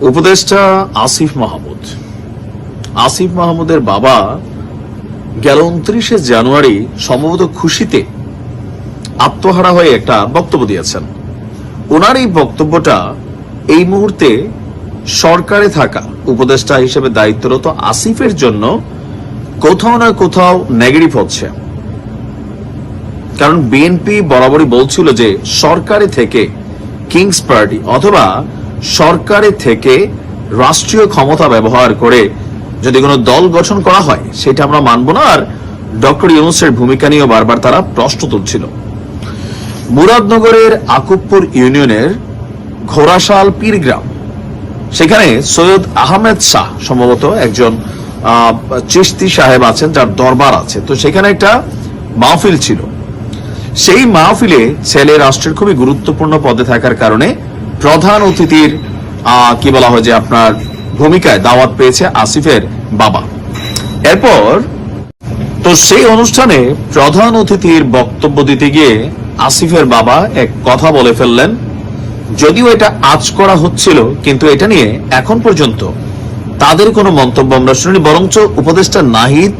উপদেষ্টা আসিফ মাহমুদের বাবা গেল 29শে জানুয়ারি সম্ভবত খুশিতে আত্মহারা হয়ে একটা বক্তব্য দিয়েছেন। ওনার এই বক্তব্যটা এই মুহূর্তে সরকারে থাকা উপদেষ্টা হিসেবে দায়িত্বরত আসিফের জন্য কোথাও না কোথাও নেগেটিভ হচ্ছে। কারণ বিএনপি বরাবরই বলছিল যে সরকারে থেকে কিংস পার্টি অথবা সরকারে থেকে রাষ্ট্রীয় ক্ষমতা ব্যবহার করে যদি কোনো দল গঠন করা হয় সেটা আমরা মানব না। আর ডক্টর ইউনূসের ভূমিকা নিয়েও বারবার তারা প্রশ্ন তুলছিল। মুরাদনগরের আকুবপুর ইউনিয়নের ঘোড়াশাল পীরগ্রাম, সেখানে সৈয়দ আহমেদ শাহ সম্ভবত একজন চিশতি সাহেব আছেন যার দরবার আছে। তো সেখানে একটা মাহফিল ছিল। সেই মাহফিলে ছেলে রাষ্ট্রের খুবই গুরুত্বপূর্ণ পদে থাকার কারণে প্রধান অতিথির কি বলা হয় যে আপনার ভূমিকায় দাওয়াত পেয়েছে আসিফের বাবা। এরপর তো সেই অনুষ্ঠানে প্রধান অতিথির বক্তব্য দিতে গিয়ে আসিফের বাবা এক কথা বলে ফেললেন, যদিও এটা আজ করা হচ্ছিল কিন্তু এটা নিয়ে এখন পর্যন্ত তাদের কোনো মন্তব্য আমরা শুনিনি, বরঞ্চ উপদেষ্টা নাহিদ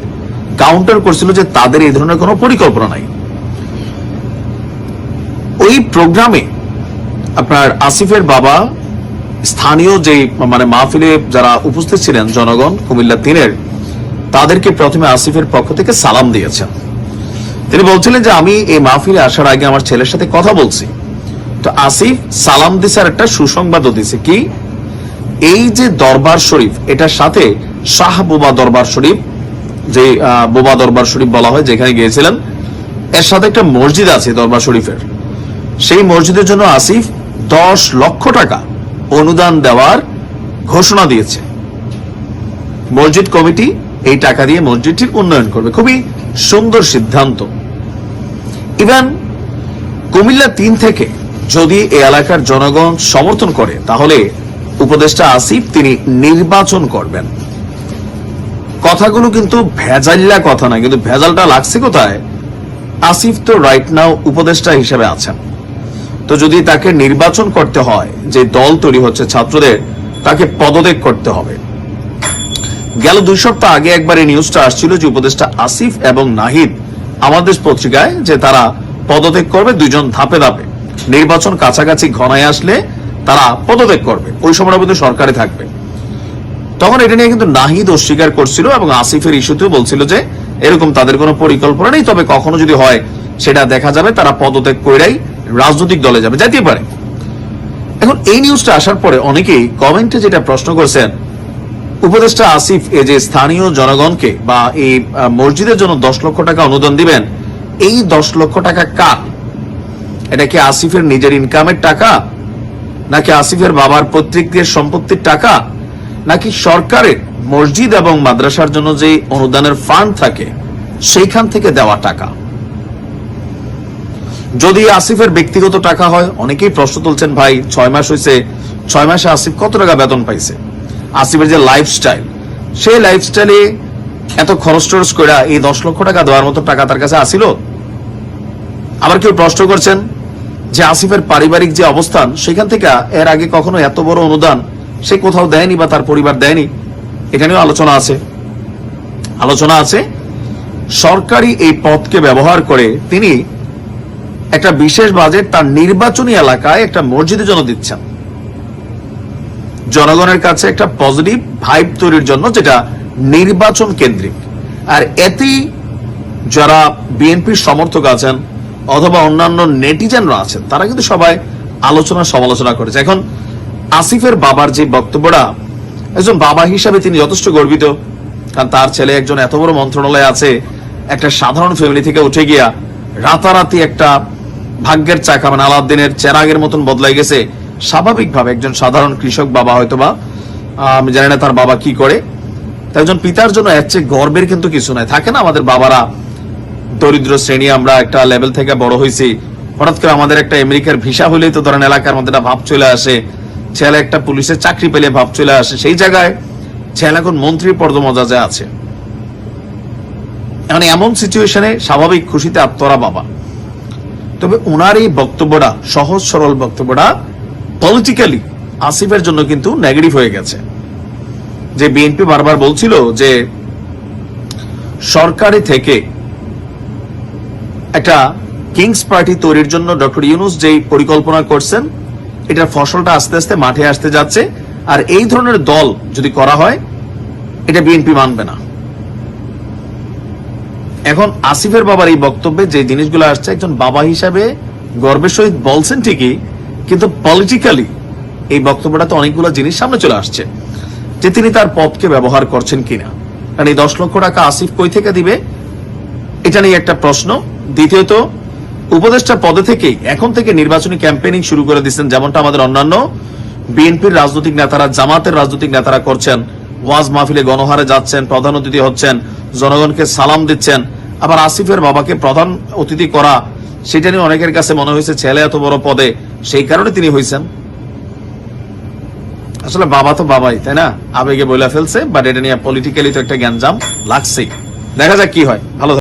কাউন্টার করছিল যে তাদের এই ধরনের কোনো পরিকল্পনা নাই। ওই প্রোগ্রামে আপনার আসিফের বাবা স্থানীয় যে মাহফিলে যারা উপস্থিত ছিলেন জনগণ কুমিল্লা 3-এর, তাদেরকে প্রথমে আসিফের পক্ষ থেকে সালাম দিয়েছেন। তিনি বলছিলেন যে আমি এই মাহফিলে আসার আগে আমার ছেলের সাথে কথা বলছি। তো আসিফ সালাম দিছে আর একটা সুসংবাদও দিছে, কি এই যে দরবার শরীফ এটার সাথে শাহ বোবা দরবার শরীফ, যে বোবা দরবার শরীফ বলা হয় যেখানে গিয়েছিলেন, এর সাথে একটা মসজিদ আছে দরবার শরীফের। সেই মসজিদের জন্য আসিফ 10 লক্ষ টাকা অনুদান দেওয়ার ঘোষণা দিয়েছে। মসজিদ কমিটি এই টাকা দিয়ে মসজিদটির উন্নয়ন করবে। খুবই সুন্দর সিদ্ধান্ত। ইভেন কুমিল্লা 3 থেকে যদি এই এলাকার জনগণ সমর্থন করে তাহলে উপদেষ্টা আসিফ তিনি নির্বাচন করবেন। কথাগুলো কিন্তু ভেজাল্লা কথা না, কিন্তু ভেজালটা লাগছে কোথায়? আসিফ তো রাইট নাও উপদেষ্টা হিসেবে আছেন। তো যদি তাকে নির্বাচন করতে হয়, যে দল তৈরি হচ্ছে ছাত্রদের, তাকে পদত্যাগ করতে হবে। গেল 2 সপ্তাহ আগে একবার এই নিউজটা আসছিল যে উপদেষ্টা আসিফ এবং নাহিদ আমাদের পত্রিকায় যে তারা পদত্যাগ করবে, 2 জন ধাপে ধাপে। নির্বাচন কাছাকাছি ঘনায় আসলে তারা পদত্যাগ করবে, ওই সময় পর্যন্ত সরকারে থাকবে। তখন এটা নিয়ে কিন্তু নাহিদ অস্বীকার করছিল এবং আসিফের ইস্যুতেও বলছিল যে এরকম তাদের কোনো পরিকল্পনা নেই, তবে কখনো যদি হয় সেটা দেখা যাবে, তারা পদত্যাগ করেই রাজনৈতিক দলে যাবে, যেতে পারে। এখন এই নিউজটা আসার পরে অনেকেই কমেন্টে যেটা প্রশ্ন করছেন, উপদেষ্টা আসিফ এই যে স্থানীয় জনগণকে বা এই মসজিদের জন্য 10 লক্ষ টাকা অনুদান দিবেন, এই 10 লক্ষ টাকা কার? এটা কি আসিফের নিজের ইনকামের টাকা, নাকি আসিফের বাবার পৈতৃকের সম্পত্তির টাকা, নাকি সরকারের মসজিদ এবং মাদ্রাসার জন্য যে অনুদানের ফান্ড থাকে সেইখান থেকে দেওয়া টাকা? যদি আসিফের ব্যক্তিগত টাকা হয়, অনেকেই প্রশ্ন তুলছেন, ভাই 6 মাস হয়েছে, 6 মাসে আসিফ কত টাকা বেতন পাইছে? আসিফের যে লাইফস্টাইল, সেই লাইফস্টাইলে এত খরচ টরচ করে এই 10 লক্ষ টাকা দেওয়ার মতো টাকা তার কাছে আসিল? আবার কেউ প্রশ্ন করছেন যে আসিফের পারিবারিক যে অবস্থান, সেখান থেকে এর আগে কখনো এত বড় অনুদান সে কোথাও দেয়নি বা তার পরিবার দেয়নি। এটা নিয়েও আলোচনা আছে। সরকারি এই পদকে ব্যবহার করে তিনি একটা বিশেষ বাজেট তার নির্বাচনী এলাকায় একটা মসজিদের জন্য দিচ্ছেন, জনগণের কাছে একটা পজিটিভ ভাইব তৈরির জন্য, যেটা নির্বাচন কেন্দ্রিক। আর এতেই যারা বিএনপির সমর্থক আছেন অথবা অন্যান্য নেটিজেনরা আছেন, তারা কিন্তু সবাই সমালোচনা করেছে। এখন আসিফের বাবার যে বক্তব্যটা, একজন বাবা হিসাবে তিনি যথেষ্ট গর্বিত, কারণ তার ছেলে একজন এত বড় মন্ত্রণালয়ে আছে, একটা সাধারণ ফ্যামিলি থেকে উঠে গিয়া রাতারাতি একটা ভাগ্যের চাকা আলাউদ্দিনের চেরাগের মতন বদলাই গেছে। স্বাভাবিকভাবে একজন সাধারণ কৃষক বাবা, হয়তোবা আমি জানি না তার বাবা কি করে, একজন পিতার জন্য এর চেয়ে গর্বের কিন্তু কিছু নাই। থাকে না আমাদের বাবারা দরিদ্র শ্রেণী, আমরা একটা লেভেল থেকে বড় হয়েছি, হঠাৎ করে আমাদের একটা আমেরিকার ভিসা হইলেই তো ধরেন এলাকার মধ্যে একটা ভাব চলে আসে, ছেলে একটা পুলিশের চাকরি পেলে ভাব চলে আসে। সেই জায়গায় ছেলে এখন মন্ত্রী পদমর্যাদা আছে। এখন এমন সিচুয়েশনে স্বাভাবিক খুশিতে আত্মরা বাবা। তবে ওনার এই বক্তব্যটা, সহজ সরল বক্তব্যটা পলিটিক্যালি আসিফের জন্য কিন্তু নেগেটিভ হয়ে গেছে। যে বিএনপি বারবার বলছিল যে সরকারি থেকে একটা কিংস পার্টি তৈরির জন্য ডক্টর ইউনূস যেই পরিকল্পনা করছেন, এটার ফসলটা আস্তে আস্তে মাঠে আসতে যাচ্ছে। আর এই ধরনের দল যদি করা হয়, এটা বিএনপি মানবে না। এখন আসিফের বাবার এই বক্তব্যে যে জিনিসগুলো আসছে, একজন বাবা হিসাবে গর্বের সহিত বলছেন ঠিকই, কিন্তু পলিটিক্যালি এই বক্তব্যটা তো অনেকগুলো জিনিস সামনে চলে আসছে, যে তিনি তার পদকে ব্যবহার করছেন কিনা। কারণ এই 10 লক্ষ টাকা আসিফ কই থেকে দিবে, এটা নিয়ে একটা প্রশ্ন। দ্বিতীয়ত, উপদেষ্টা পদে থেকেই এখন থেকে নির্বাচনী ক্যাম্পেইনিং শুরু করে দিচ্ছেন, যেমনটা আমাদের অন্যান্য বিএনপির রাজনৈতিক নেতারা, জামাতের রাজনৈতিক নেতারা করছেন। ওয়াজ মাহফিলে গণহারে যাচ্ছেন, প্রধান অতিথি হচ্ছেন, জনগণকে সালাম দিচ্ছেন। আবার আসিফের বাবাকে প্রধান অতিথি করা, সেটা নিয়ে অনেকের কাছে মনে হয়েছে ছেলে এত বড় পদে, সেই কারণে তিনি হয়েছেন। আসলে বাবা তো বাবাই, তাই না? আবেগে বইলা ফেলছে, বাট এটা নিয়ে পলিটিক্যালি তো একটা গ্যাঞ্জাম লাগছেই। দেখা যাক কি হয়। ভালো